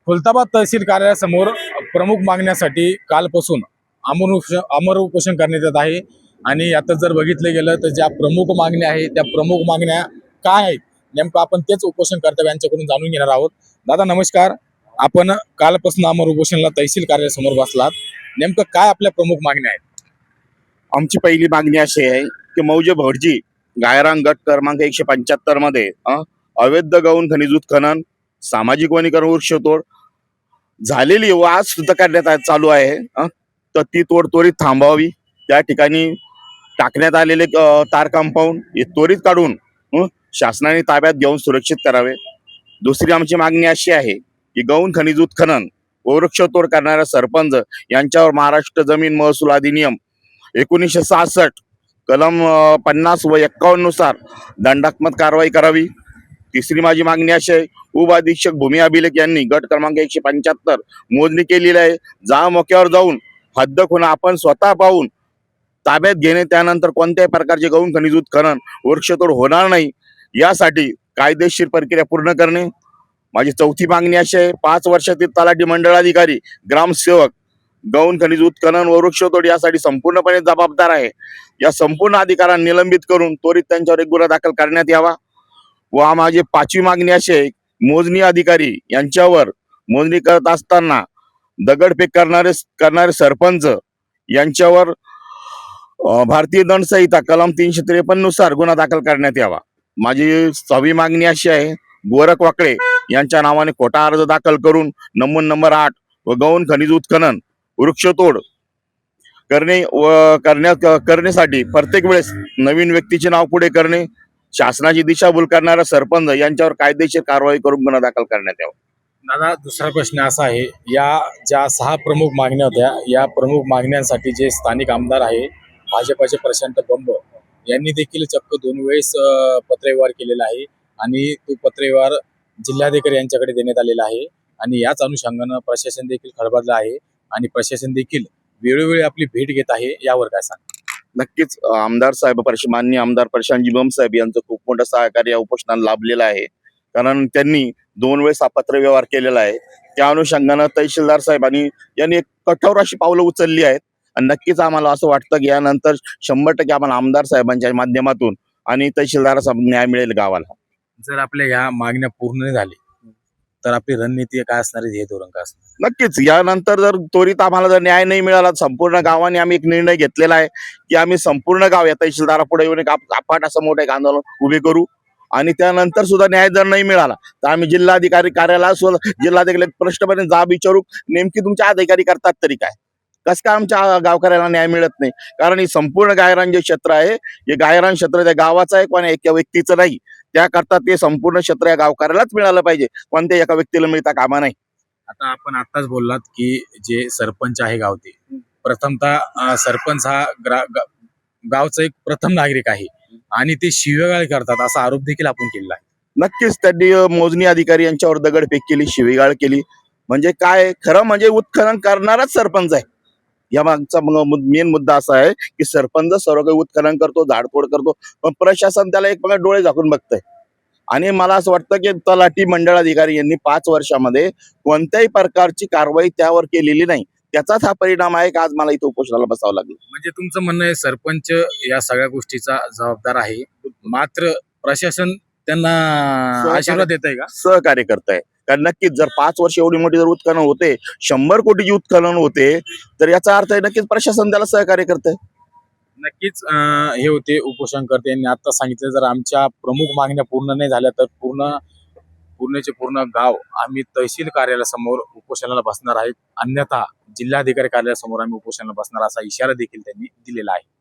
खुलताबाद तहसील कार्यालयासमोर प्रमुख मागण्यासाठी कालपासून अमर उपोषण करण्यात येत आहे। आणि आता जर बघितलं गेलं तर ज्या प्रमुख मागण्या आहेत त्या प्रमुख मागण्या काय आहेत नेमकं आपण तेच उपोषण कर्ते यांच्याकडून जाणून घेणार आहोत। दादा नमस्कार, आपण कालपासून अमर उपोषणला तहसील कार्यालयासमोर बसलात, नेमकं काय आपल्या प्रमुख मागण्या आहेत? आमची पहिली मागणी अशी आहे की मौजे भटजी गायरान गट क्रमांक 175 मध्ये अवैध गौण खनिज उत्खनन, सामाजिक वनीकरण, वृक्षतोड झालेली व आज सुद्धा करण्यात चालू आहे। तर ती तोड त्वरित थांबवावी। त्या ठिकाणी टाकण्यात आलेले तार कंपाऊंड हे त्वरित काढून शासनाने ताब्यात घेऊन सुरक्षित करावे। दुसरी आमची मागणी अशी आहे की गौण खनिज उत्खनन व वृक्षतोड करणाऱ्या सरपंच यांच्यावर महाराष्ट्र जमीन महसूल अधिनियम 1966 कलम 50 व 51 नुसार दंडात्मक कारवाई करावी। तिसरी माझी मागणी अशी आहे, उप अधीक्षक भूमी अभिलेख यांनी गट क्रमांक 175 मोजणी केलेली आहे। जा मोक्यावर जाऊन हद्द खुणा आपण स्वतः पाहून ताब्यात घेणे, त्यानंतर कोणत्याही प्रकारचे गौण खनिज उत्खनन वृक्षतोड होणार नाही यासाठी कायदेशीर प्रक्रिया पूर्ण करणे। माझी चौथी मागणी अशी आहे, 5 वर्षातील तलाठी मंडळाधिकारी ग्रामसेवक गौण खनिज उत्खनन व वृक्षतोड यासाठी संपूर्णपणे जबाबदार आहे। या संपूर्ण अधिकाऱ्यांना निलंबित करून त्वरित त्यांच्यावर एक गुन्हा दाखल करण्यात यावा। व माझी पाचवी मागणी अशी आहे, मोजणी अधिकारी यांच्यावर मोजणी करत असताना दगडफेक करणारे सरपंच यांच्यावर भारतीय दंड संहिता कलम 353 नुसार गुन्हा दाखल करण्यात यावा। माझी 6वी मागणी अशी आहे, गोरख वाकळे यांच्या नावाने खोटा अर्ज दाखल करून नमून नंबर 8 व गौण खनिज उत्खनन वृक्षतोड करण्यासाठी प्रत्येक वेळेस नवीन व्यक्तीचे नाव पुढे करणे, शासनाची दिशाभूल करणारा सरपंच यांच्यावर कायदेशीर कारवाई करून गुन्हा दाखल करण्यात यावा। दादा दुसरा प्रश्न असा आहे, या ज्या 6 प्रमुख मागण्या होत्या या प्रमुख मागण्यांसाठी जे स्थानिक आमदार आहे भाजपाचे प्रशांत बंब यांनी देखील चक्क 2 वेळेस पत्रव्यवहार केलेला आहे आणि तो पत्रव्यवहार जिल्हाधिकारी यांच्याकडे देण्यात आलेला आहे। आणि याच अनुषंगाने प्रशासन देखील खडबडलं आहे आणि प्रशासन देखील वेळोवेळी आपली भेट घेत आहे, यावर काय सांग? नक्कीच आमदार साहेब माननीय आमदार प्रशांतजी बंब साहेब यांचं खूप मोठं सहकार्य या उपोषणाला लाभलेलं आहे, कारण त्यांनी 2 वेळेस हा पत्रव्यवहार केलेला आहे। त्या अनुषंगानं तहसीलदार साहेबांनी यांनी एक कठोर अशी पावलं उचलली आहेत आणि नक्कीच आम्हाला असं वाटतं की यानंतर 100% आम्हाला आमदार साहेबांच्या माध्यमातून आणि तहसीलदार साहेब न्याय मिळेल गावाला। जर आपल्या ह्या मागण्या पूर्ण नाही झाली तर आपली रणनीती काय असणार आहे, हे धोरण काय असणार? नक्कीच यानंतर जर त्वरित आम्हाला जर न्याय नाही मिळाला, संपूर्ण गावाने आम्ही एक निर्णय घेतलेला आहे की आम्ही संपूर्ण गाव या तहसीलदारापुढे येऊन एक अफाट असं मोठं एक आंदोलन उभे करू। आणि त्यानंतर सुद्धा न्याय जर नाही मिळाला तर आम्ही जिल्हाधिकारी कार्यालयात जिल्हाधिकारी स्पष्टपणे जाब विचारू, नेमकी तुमच्या अधिकारी करतात तरी काय, कसं काय आमच्या गावकऱ्याला न्याय मिळत नाही? कारण हे संपूर्ण गायरान जे क्षेत्र आहे हे गायरान क्षेत्र त्या गावाचं आहे, कोणा एका व्यक्तीचं नाही। त्याकरता ते संपूर्ण क्षेत्र या गावकऱ्यालाच मिळालं पाहिजे, कोणत्या एका व्यक्तीला मिळता कामा नाही। आता आपण आताच बोललात की जे सरपंच आहे गावचे, प्रथमतः सरपंच हा गावचा एक प्रथम नागरिक आहे आणि ते शिवीगाळ करतात असा आरोप देखील आपण केलेला आहे। नक्कीच त्यांनी मोजणी अधिकारी यांच्यावर दगडफेक केली, शिवीगाळ केली। म्हणजे काय, खरं म्हणजे उत्खनन करणाराच सरपंच आहे। या मागचा मेन मुद्दा असा आहे की सरपंच सर्व काही उत्खनन करतो, झाडतोड करतो, पण प्रशासन त्याला एक डोळे झाकून बघतंय। आणि मला असं वाटतं की तलाठी मंडळाधिकारी यांनी 5 वर्षामध्ये कोणत्याही प्रकारची कारवाई त्यावर केलेली नाही, त्याचाच हा परिणाम आहे की आज मला इथं उपोषणाला बसावं लागलं। म्हणजे तुमचं म्हणणं आहे सरपंच या सगळ्या गोष्टीचा जबाबदार आहे, मात्र प्रशासन त्यांना आशीर्वाद देत आहे का, सहकार्य करत आहे? कारण नक्कीच जर 5 वर्ष एवढी मोठी जर उत्खनन होते, 100 कोटीची उत्खनन होते, तर याचा अर्थ आहे नक्कीच प्रशासन त्याला सहकार्य करत आहे। नक्कीच हे होते उपोषणकर्ते यांनी आता सांगितलं, जर आमच्या प्रमुख मागण्या पूर्ण नाही झाल्या तर पूर्णचे पूर्ण गाव आम्ही तहसील कार्यालयासमोर उपोषणाला बसणार आहेत, अन्यथा जिल्हाधिकारी कार्यालयासमोर आम्ही उपोषणाला बसणार असा इशारा देखील त्यांनी दिलेला आहे।